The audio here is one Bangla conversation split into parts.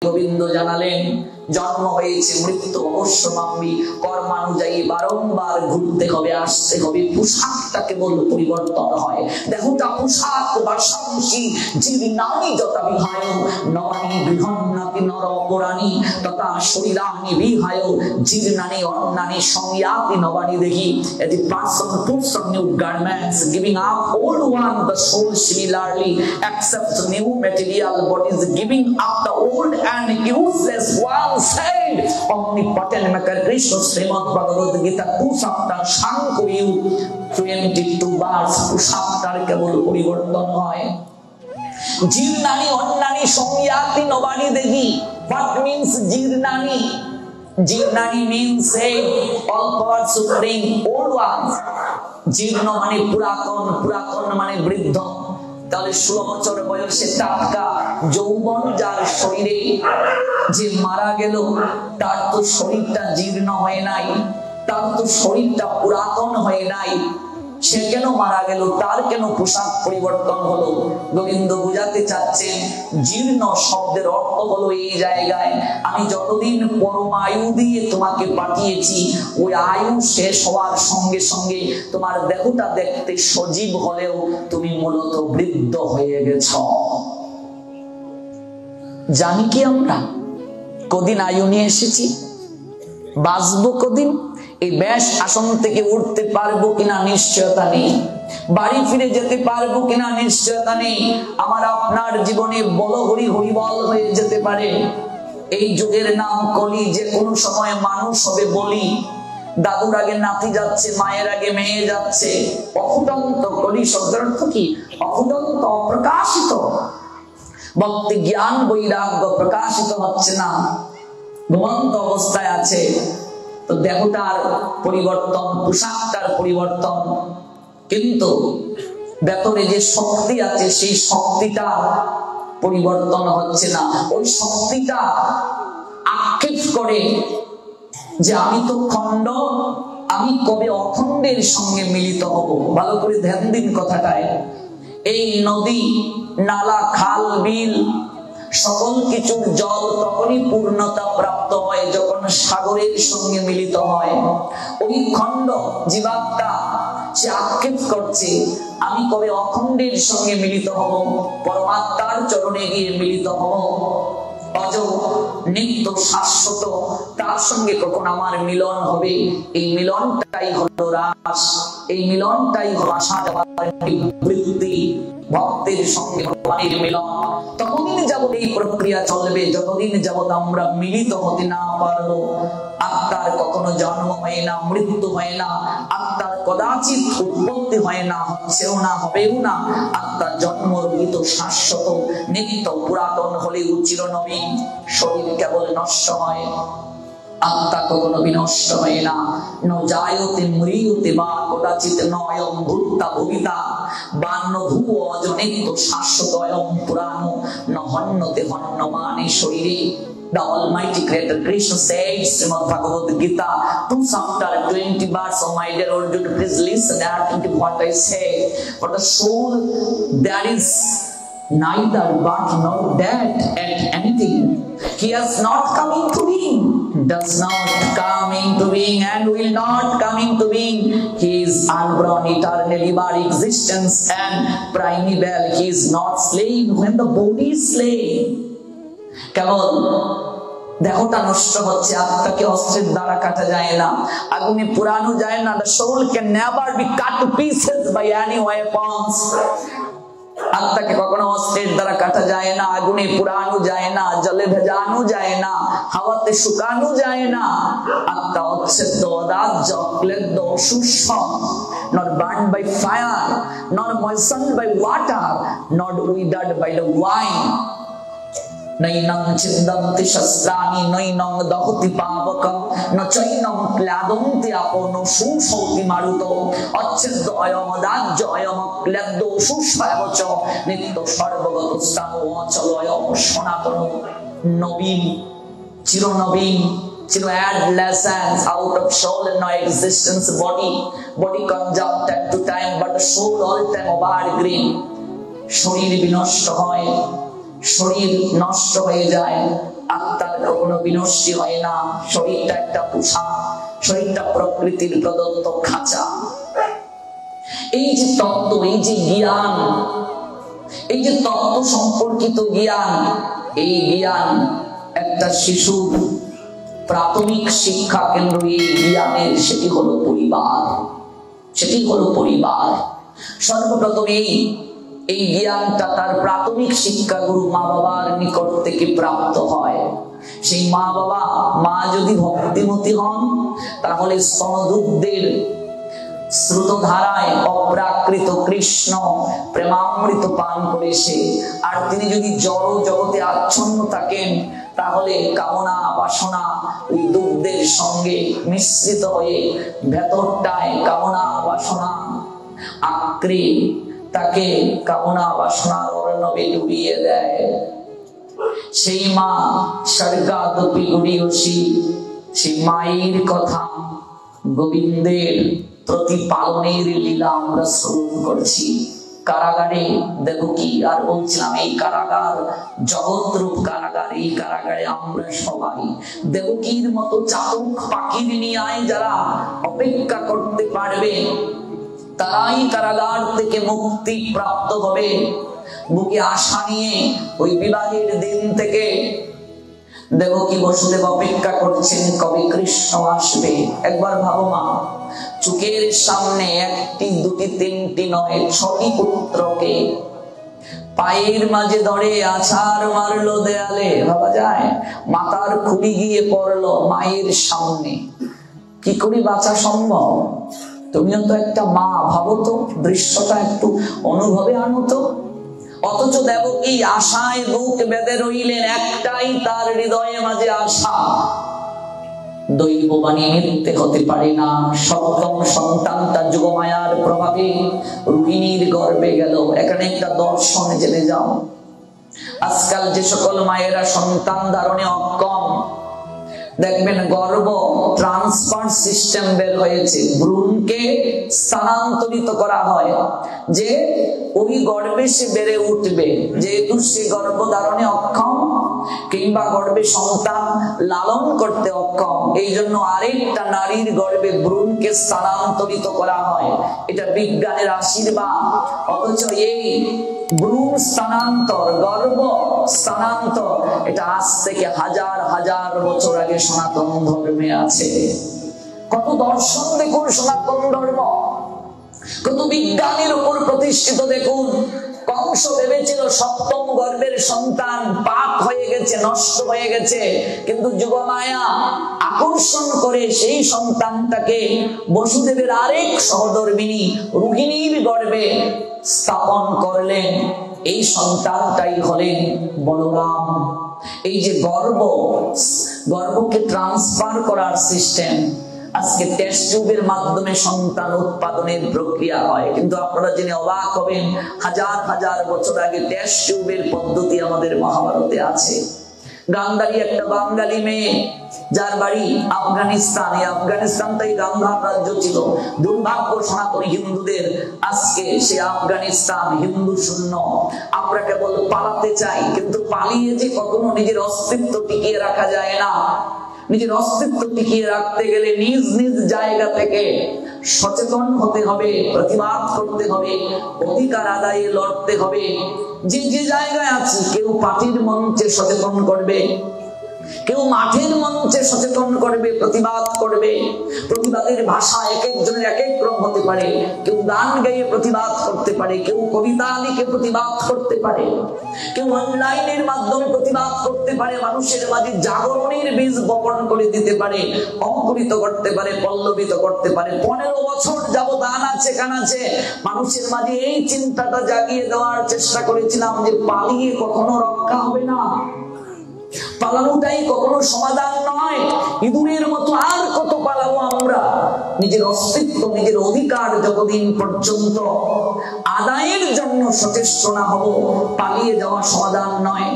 গোবিন্দ জানালেন জন্ম হয়েছে, মৃত্যু অবশ্যম্ভাবী, কর্মানুযায়ী বারংবার ঘুরতে হবে, আসতে হবে। পোশাকটা কেবল পরিবর্তন হয়। দেহটা পোশাক বাসাংশী জীর্ণানি যথা বিহায় নবানি গৃহন্নাতি নর অপরাণী তথা শরীরানি বিহায় জীর্ণানি অন্নানি সংয়াতি নবানি। দেখি the person puts on new garments, giving up old one. The soul similarly accepts new material bodies, giving up the old and useless one. Said omnipotent maker Krishna Srimad Bhagavad Gita 2 chapter Shankuyu 22 verse। পোশাকটার কেবল পরিবর্তন হয়। জীর্ণানি অন্নানি সংয়াতি নবানি। দেখি what means জীর্ণানি? জীর্ণানি means all parts of being old ones। জীর্ণ মানে পুরাতন, পুরাতন মানে বৃদ্ধ। তাহলে 16 বছর বয়সে টাটকা যৌবন যার শরীরে, যে মারা গেল তার তো শরীরটা জীর্ণ হয় নাই, তার তো শরীরটা পুরাতন হয় নাই। সে কেন মারা গেল? তার কেন পোশাক পরিবর্তন হলো? গোবিন্দ বুঝাতে চাচ্ছেন জীর্ণ শব্দের অর্থ হলো এই জায়গায় আমি যতদিন পরমায়ু দিয়ে তোমাকে পাঠিয়েছি, ওই আয়ু শেষ হওয়ার সঙ্গে সঙ্গে তোমার দেহটা দেখতে সজীব হলেও তুমি মূলত বৃদ্ধ হয়ে গেছ। জানি কি আমরা কদিন আয়ু নিয়ে এসেছি, বাঁচবো কদিন, এই ব্যাস আসন থেকে উঠতে পারবো কিনা নিশ্চয়তা নেই, বাড়ি ফিরে যেতে পারবো কিনা নিশ্চয়তা নেই। আমার আপনার জীবনে বলো হরি হরিবল হয়ে যেতে পারে। এই যুগের নাম কলি, যে কোনো সময় মানুষ হবে বলি। দাদুর আগে নাতি যাচ্ছে, মায়ের আগে মেয়ে যাচ্ছে। অফুটন্ত কলি শব্দের অর্থ কি? অফুটন্ত, অপ্রকাশিত। ভক্তি জ্ঞান বৈরাগ্য প্রকাশিত হচ্ছে না, ঘুমন্ত অবস্থায় আছে। তো দেহটার পরিবর্তন, পোশাকটার পরিবর্তন, কিন্তু ভেতরে যে শক্তি আছে সেই শক্তিটা পরিবর্তন হচ্ছে না। ওই শক্তিটা আক্ষেপ করে যে আমি তো খণ্ড, আমি কবে অখণ্ডের সঙ্গে মিলিত হব। ভালো করে ধ্যান দিন কথাটায়। এই নদী নালা খাল বিল সকল কিছুর জল তখনই পূর্ণতা প্রাপ্ত হয় যখন সাগরের সঙ্গে মিলিত হয়। ওই খণ্ড জীবাত্মা সে আক্ষেপ করছে আমি কবে অখণ্ডের সঙ্গে মিলিত হব, পরমাত্মার চরণে গিয়ে মিলিত হব। অজ নিত্য শাশ্বত তার সঙ্গে কখন আমার মিলন হবে? এই মিলনটাই হলো রাস, এই মিলনটাই হলো আসা যাওয়ার বৃত্তি। ভক্তের সঙ্গে ভগবানের মিলন ততদিন যাবত এই প্রক্রিয়া চলবে যতদিন যাবত আমরা মিলিত হতে না পারবো। আত্মার কখনো জন্ম হয় না, মৃত্যু হয় না, আত্মার কদাচিৎ উৎপত্তি হয় না, হচ্ছেও না, হবেও না। আত্মার জন্ম রহিত শাশ্বত নিত্য পুরাতন হলেও চিরনবীন। শরীর কেবল নষ্ট হয়, আত্মা কখনো বিনষ্ট হয় না। ন জায়তে মৃত্যুতে বা কদাচিৎ নয়ং ভূতা ভবিতা বা ন ভূ অজনিত শাশ্বত অয়ং পুরাণ ন হন্যতে হন্যমানে শরীরে। The Almighty Creator Krishna said, Srimad Bhagavad Gita 2 chapter 20 verse. Oh my dear Arjuna, please listen to what I say. For the soul there is neither but nor that at anything. He has not come into being, does not come into being, and will not come into being. He is unborn, eternally by existence and primeval. He is not slain when the body is slain. কেবল দেহটা নষ্ট হচ্ছে, আত্মাকে অস্ত্রের দ্বারা কাটা যায় না, আগুনে পুরানো যায় না। The soul can never be cut to pieces by any weapons. আত্মাকে কখনো অস্ত্রের দ্বারা কাটা যায় না, আগুনে পুরানো যায় না, জলে ভেজানো যায় না, হাওয়াতে শুকানো যায় না। আত্মা অচ্ছেদ্য, অদাহ্য, অক্লেদ্য, অসূক্ষ্ম, not burned by fire, not moistened by water, not withered by the wine. नैनं छिन्दन्ति शस्त्राणि नैनं दहति पावकं न चैनं क्लादन्ति आपो न शुष्यति मारुतो अच्छेद्य अयम् अदाह्य अयम् अक्लेद्यो शुष्यैव च नित्य सर्वगतस्तां अचल अयम् सनातन नवीन चिरनवीन चिर adolescence out of soul and no existence body comes out time to time but the soul all time evergreen. শরীর বিনষ্ট হয়, শরীর নষ্ট হয়ে যায়, আত্মার কখনো বিনষ্টি হয় না। শরীরটা একটা পোশাক, শরীরটা প্রকৃতির প্রদত্ত খাঁচা। এই যে তত্ত্ব, এই যে জ্ঞান, এই যে তত্ত্ব সম্পর্কিত জ্ঞান, এই জ্ঞান একটা শিশুর প্রাথমিক শিক্ষা কেন্দ্র এই জ্ঞানের, সেটি হলো পরিবার, সেটি হলো পরিবার। সর্বপ্রথম এই জ্ঞানটা তার প্রাথমিক শিক্ষা গুরু মা বাবার নিকট থেকে প্রাপ্ত হয়। সেই মা বাবা, মা যদি ভক্তিমতী হন তাহলে স্তনদুগ্ধের স্রোতধারায় অপ্রাকৃত কৃষ্ণ প্রেমামৃত পান করে সে, আর তিনি যদি জড় জগতে আচ্ছন্ন থাকেন তাহলে কামনা বাসনা ওই দুগ্ধের সঙ্গে মিশ্রিত হয়ে ভেতরটায় কামনা বাসনা আঁকড়ে তাকে কামনা বাসনার অরণ্যে ডুবিয়ে দেয়। সেই মা স্বর্গাদপি গরীয়সী, সেই মায়ের কথা গোবিন্দের প্রতিপালনের লীলা আমরা শ্রবণ করছি। কারাগারে দেবকী, আর বলছিলাম এই কারাগার জগৎরূপ কারাগার, এই কারাগারে আমরা সবাই দেবকীর মতো চাতক পাখির নিয়ায় যারা অপেক্ষা করতে পারবে তারাই কারাগার থেকে মুক্তি প্রাপ্ত হবে। বুকে আশা নিয়ে ওই বিবাহের দিন থেকে দেবকী বসুদেব অপেক্ষা করছেন কবে কৃষ্ণ আসবে। একবার ভাবো মা, চোখের সামনে একটি দুটি তিনটি নয় 6টি পুত্রকে পায়ের মাঝে ধরে আছাড় মারলো দেয়ালে, ভাবা যায়? মাথার খুলি গিয়ে পড়লো মায়ের সামনে, কি করে বাঁচা সম্ভব? তুমিও তো একটা মা, ভাবো তো, দৃশ্যটা একটু অনুভবে আনো তো। অথচ দেবকী আশায় বুক বেঁধে রইলেন, একটাই তার হৃদয়ে মাঝে আশা, দৈববাণী মিথ্যে হতে পারে না। সপ্তম সন্তানটা যোগমায়ার প্রভাবে রোহিণীর গর্ভে গেল। এখানে একটা দর্শন জেনে যাও। আজকাল যে সকল মায়েরা সন্তান ধারণে অক্ষম, দেখবেন গর্ভ ট্রান্সফার সিস্টেম বের হয়েছে, ভ্রূণকে স্থানান্তরিত করা হয় যে ওই গর্ভে সে বেড়ে উঠবে। যেহেতু সে গর্ভ ধারণে অক্ষম কিংবা গর্ভে সন্তান লালন করতে অক্ষম, এই জন্য আরেকটা নারীর গর্ভে ভ্রূণকে স্থানান্তরিত করা হয়। এটা বিজ্ঞানের আশীর্বাদ। অথচ এই ভ্রূণ স্থানান্তর, গর্ভ স্থানান্তর, এটা আজ থেকে হাজার হাজার বছর আগে সনাতন ধর্মে আছে। কত দর্শন দেখুন সনাতন ধর্ম, কত বিজ্ঞানের উপর প্রতিষ্ঠিত দেখুন। কংস ভেবেছিল সপ্তম গর্ভের সন্তান পাপ হয়ে গেছে, নষ্ট হয়ে গেছে, কিন্তু যোগমায়া আকর্ষণ করে সেই সন্তানটাকে বসুদেবের আরেক সহধর্মিণী রোহিণীর গর্ভে স্থাপন করলেন। এই সন্তানটাই হলেন বলরাম। এই যে গর্ভকে ট্রান্সফার করার সিস্টেম, আজকে টেস্ট টিউবের মাধ্যমে সন্তান উৎপাদনের প্রক্রিয়া হয়, কিন্তু আপনারা জেনে অবাক হবেন হাজার হাজার বছর আগে টেস্ট টিউবের পদ্ধতি আমাদের মহাভারতে আছে। গান্ধারী একটা বাঙালি মেয়ে, যার বাড়ি আফগানিস্তান, এই আফগানিস্তানটাই গান্ধার রাজ্য ছিল। দুর্ভাগ্য সনাতনী হিন্দুদের, আজকে সে আফগানিস্তান হিন্দু শূন্য। আমরা কেবল পালাতে চাই, কিন্তু পালিয়ে যে কখনো নিজের অস্তিত্ব টিকিয়ে রাখা যায় না। নিজের অস্তিত্ব টিকিয়ে রাখতে গেলে নিজ নিজ জায়গা থেকে সচেতন হতে হবে, প্রতিবাদ করতে হবে, অধিকার আদায়ে লড়তে হবে। যে যে জায়গায় আছে, কেউ পার্টির মঞ্চে সচেতন করবে, কেউ মাঠের মঞ্চে সচেতন করবে, প্রতিবাদ করবে। প্রতিবাদের ভাষা এক একজনের এক এক রকম হতে পারে। কেউ গান গাইয়ে প্রতিবাদ করতে পারে, কেউ কবিতা লিখে প্রতিবাদ করতে পারে, কেউ অনলাইনের মাধ্যমে প্রতিবাদ করতে পারে, মানুষের মাঝে জাগরণের বীজ বপন করে দিতে পারে, অঙ্কুরিত করতে পারে, পল্লবিত করতে পারে। 15 বছর যাবত আনাচে কানাচে মানুষের মাঝে এই চিন্তাটা জাগিয়ে দেওয়ার চেষ্টা করেছিলাম যে পালিয়ে কখনো রক্ষা হবে না, পালানোটাই কখনো সমাধান নয়। ইঁদুরের মতো আর কত পালাবো আমরা? নিজের অস্তিত্ব, নিজের অধিকার যতদিন পর্যন্ত আদায়ের জন্য সচেষ্ট না হব, পালিয়ে যাওয়া সমাধান নয়।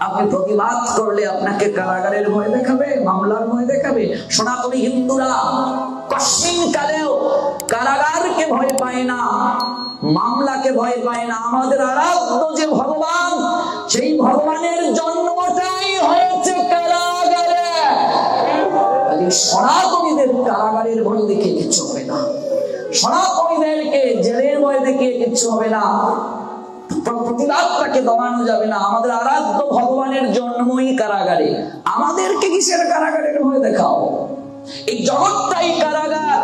আপনি প্রতিবাদ করলে আপনাকে কারাগারের ভয় দেখাবে, মামলার ভয় দেখাবে। সনাতনী হিন্দুরা কশিন কালেও কারাগারকে ভয় পায় না, মামলাকে ভয় পায় না। আমাদের আরাধ্য যে ভগবান, সেই ভগবানের জন্মটাই হয়েছে কাজে সনাতনীদের কারাগারের ভয় দেখিয়ে কিচ্ছু হবে না, সনাতনীদেরকে জেলের ভয় দেখিয়ে কিচ্ছু হবে না, প্রতিবাদটাকে দমানো যাবে না। আমাদের আরাধ্য ভগবানের জন্মই কারাগারে, আমাদেরকে কিসের কারাগারের ভয় দেখাও? এই জগৎটাই কারাগার,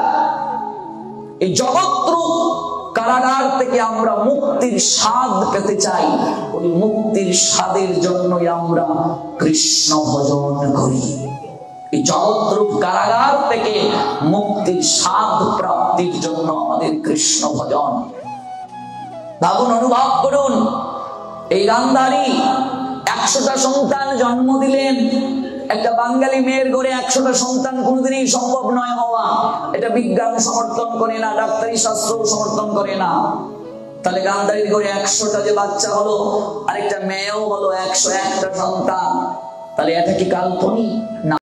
এই জগৎরূপ কারাগার থেকে আমরা মুক্তির স্বাদ পেতে চাই। ওই মুক্তির স্বাদের জন্যই আমরা কৃষ্ণ ভজন করি। এই জগৎরূপ কারাগার থেকে মুক্তির স্বাদ প্রাপ্তির জন্য আমাদের কৃষ্ণ ভজন। ভাবুন, অনুভব করুন, এই গান্ধারী 100টা সন্তান জন্ম দিলেন। একটা বাঙালি মেয়ের ঘরে 100টা সন্তান কোনোদিনই সম্ভব নয় হওয়া। এটা বিজ্ঞান সমর্থন করে না, ডাক্তারি শাস্ত্র সমর্থন করে না। তাহলে গান্ধারীর ঘরে 100টা যে বাচ্চা হলো, আরেকটা মেয়েও হলো 101টা সন্তান, তাহলে এটা কি কাল্পনিক? না।